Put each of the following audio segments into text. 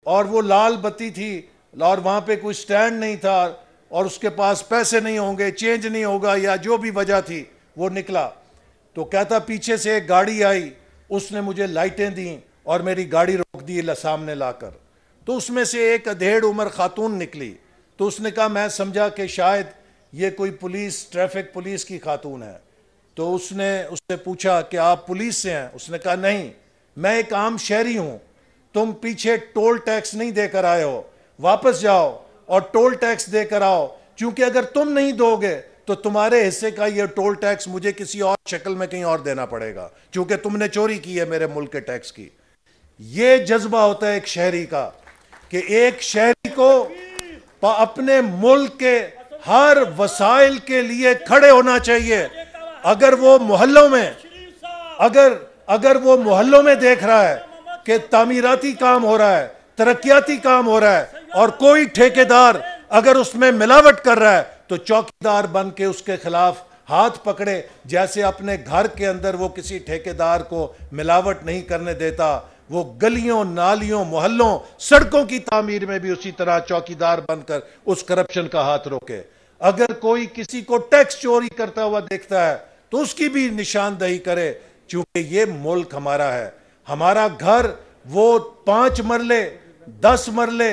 और वो लाल बत्ती थी और वहाँ पे कोई स्टैंड नहीं था और उसके पास पैसे नहीं होंगे, चेंज नहीं होगा या जो भी वजह थी, वो निकला। तो कहता पीछे से एक गाड़ी आई, उसने मुझे लाइटें दी और मेरी गाड़ी रोक दी सामने लाकर। तो उसमें से एक अधेड़ उम्र खातून निकली। तो उसने कहा, मैं समझा कि शायद ये कोई पुलिस, ट्रैफिक पुलिस की खातून है। तो उसने उससे पूछा कि आप पुलिस से हैं? उसने कहा नहीं, मैं एक आम शहरी हूं, तुम पीछे टोल टैक्स नहीं देकर आए हो, वापस जाओ और टोल टैक्स देकर आओ, क्योंकि अगर तुम नहीं दोगे तो तुम्हारे हिस्से का ये टोल टैक्स मुझे किसी और शक्ल में कहीं और देना पड़ेगा, क्योंकि तुमने चोरी की है मेरे मुल्क के टैक्स की। ये जज्बा होता है एक शहरी का, कि एक शहरी को अपने मुल्क के हर वसाइल के लिए खड़े होना चाहिए। अगर वो मोहल्लों में अगर वो मोहल्लों में देख रहा है कि तामीराती काम हो रहा है, तरक्याती काम हो रहा है, और कोई ठेकेदार अगर उसमें मिलावट कर रहा है, तो चौकीदार बन के उसके खिलाफ हाथ पकड़े। जैसे अपने घर के अंदर वो किसी ठेकेदार को मिलावट नहीं करने देता, वो गलियों, नालियों, मोहल्लों, सड़कों की तामीर में भी उसी तरह चौकीदार बनकर उस करप्शन का हाथ रोके। अगर कोई किसी को टैक्स चोरी करता हुआ देखता है तो उसकी भी निशानदही करे, क्योंकि ये मुल्क हमारा है। हमारा घर वो 5 मरले, 10 मरले,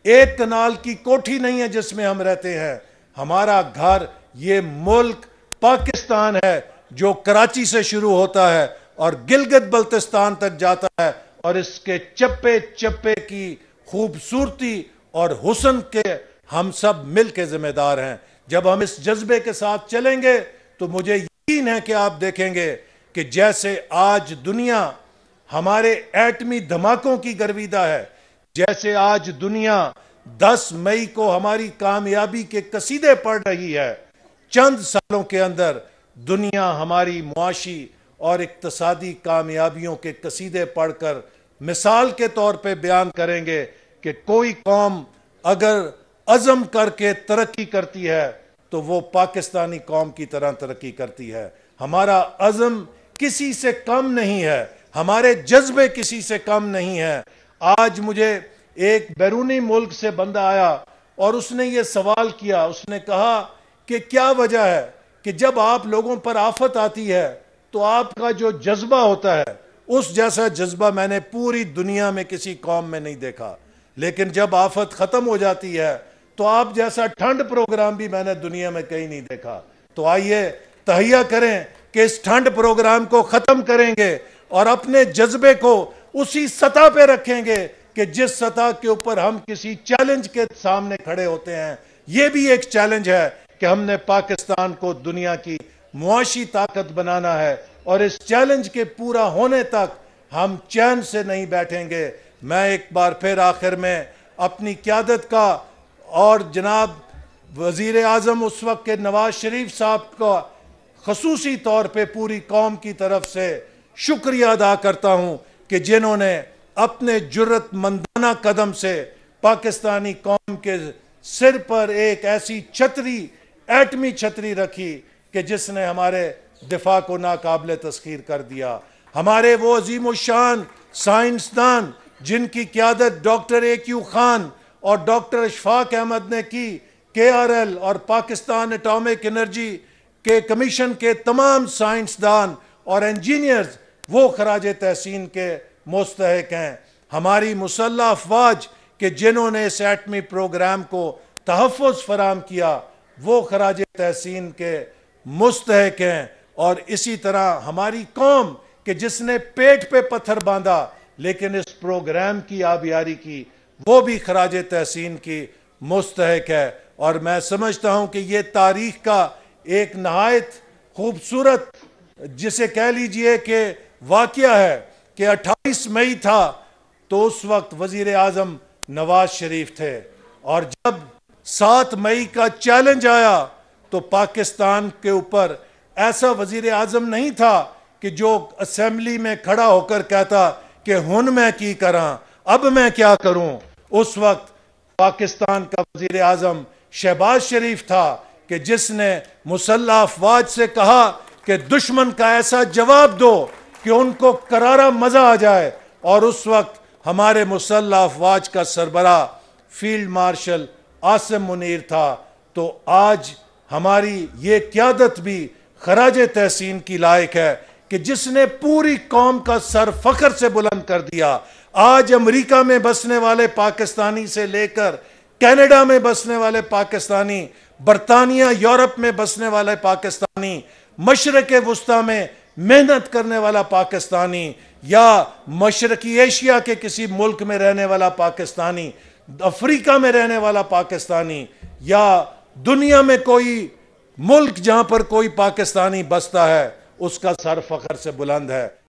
एक कनाल की कोठी नहीं है जिसमें हम रहते हैं। हमारा घर, ये मुल्क पाकिस्तान है, जो कराची से शुरू होता है और गिलगित बल्तिस्तान तक जाता है, और इसके चप्पे चप्पे की खूबसूरती और हुस्न के हम सब मिल के जिम्मेदार हैं। जब हम इस जज्बे के साथ चलेंगे तो मुझे यकीन है कि आप देखेंगे कि जैसे आज दुनिया हमारे एटमी धमाकों की गर्विदा है, जैसे आज दुनिया 10 मई को हमारी कामयाबी के कसीदे पढ़ रही है, चंद सालों के अंदर दुनिया हमारी मुआशी और इक्तसादी कामयाबियों के कसीदे पढ़कर मिसाल के तौर पे बयान करेंगे कि कोई कौम अगर अज़म करके तरक्की करती है तो वो पाकिस्तानी कौम की तरह तरक्की करती है। हमारा अज़म किसी से कम नहीं है, हमारे जज्बे किसी से कम नहीं है। आज मुझे एक बैरूनी मुल्क से बंदा आया और उसने ये सवाल किया, उसने कहा कि क्या वजह है कि जब आप लोगों पर आफत आती है तो आपका जो जज्बा होता है, उस जैसा जज्बा मैंने पूरी दुनिया में किसी कौम में नहीं देखा, लेकिन जब आफत खत्म हो जाती है तो आप जैसा ठंड प्रोग्राम भी मैंने दुनिया में कहीं नहीं देखा। तो आइए तहिया करें कि इस ठंड प्रोग्राम को खत्म करेंगे और अपने जज्बे को उसी सतह पे रखेंगे कि जिस सतह के ऊपर हम किसी चैलेंज के सामने खड़े होते हैं। यह भी एक चैलेंज है कि हमने पाकिस्तान को दुनिया की मुआशी ताकत बनाना है, और इस चैलेंज के पूरा होने तक हम चैन से नहीं बैठेंगे। मैं एक बार फिर आखिर में अपनी क़यादत का और जनाब वज़ीर आज़म उस वक्त के नवाज शरीफ साहब का ख़ुसूसी तौर पे पूरी कौम की तरफ से शुक्रिया अदा करता हूँ कि जिन्होंने अपने जुर्रतमंदाना कदम से पाकिस्तानी कौम के सिर पर एक ऐसी छतरी, एटमी छतरी रखी कि जिसने हमारे दिफा को नाकाबिले तस्खीर कर दिया। हमारे वो अजीम शान साइंसदान जिनकी क़यादत डॉक्टर AQ खान और डॉक्टर अशफाक अहमद ने की, KRL और पाकिस्तान एटॉमिक एनर्जी के कमीशन के तमाम साइंसदान और इंजीनियर्स, वो खराज तहसीन के मुस्तहिक हैं। हमारी मुसल्लह अफवाज के जिन्होंने इस एटमी प्रोग्राम को तहफ़्फ़ुज़ फराम किया, वो खराज तहसीन के मुस्तहिक हैं। और इसी तरह हमारी कौम के जिसने पेट पे पत्थर बांधा लेकिन इस प्रोग्राम की आबियारी की, वो भी खराज तहसीन की मुस्तहिक है। और मैं समझता हूँ कि ये तारीख़ का एक नहायत खूबसूरत, जिसे कह लीजिए कि वाक़या है कि 28 मई था तो उस वक्त वज़ीर आज़म नवाज शरीफ थे, और जब 7 मई का चैलेंज आया तो पाकिस्तान के ऊपर ऐसा वज़ीर आज़म नहीं था कि जो असेंबली में खड़ा होकर कहता कि हुन मैं की करा, अब मैं क्या करूं। उस वक्त पाकिस्तान का वज़ीर आज़म शहबाज शरीफ था कि जिसने मुसल्लह अफवाज से कहा कि दुश्मन का ऐसा जवाब दो कि उनको करारा मजा आ जाए। और उस वक्त हमारे मुसल्लह अफवाज का सरबराह फील्ड मार्शल आसिम मुनीर था, तो आज हमारी ये क़यादत भी खराज तहसीन की लायक है कि जिसने पूरी कौम का सर फख्र से बुलंद कर दिया। आज अमेरिका में बसने वाले पाकिस्तानी से लेकर कनाडा में बसने वाले पाकिस्तानी, बरतानिया यूरोप में बसने वाले पाकिस्तानी, मशरक़ वुस्ता में मेहनत करने वाला पाकिस्तानी, या मशरक़ी एशिया के किसी मुल्क में रहने वाला पाकिस्तानी, अफ्रीका में रहने वाला पाकिस्तानी, या दुनिया में कोई मुल्क जहां पर कोई पाकिस्तानी बसता है, उसका सर फख्र से बुलंद है।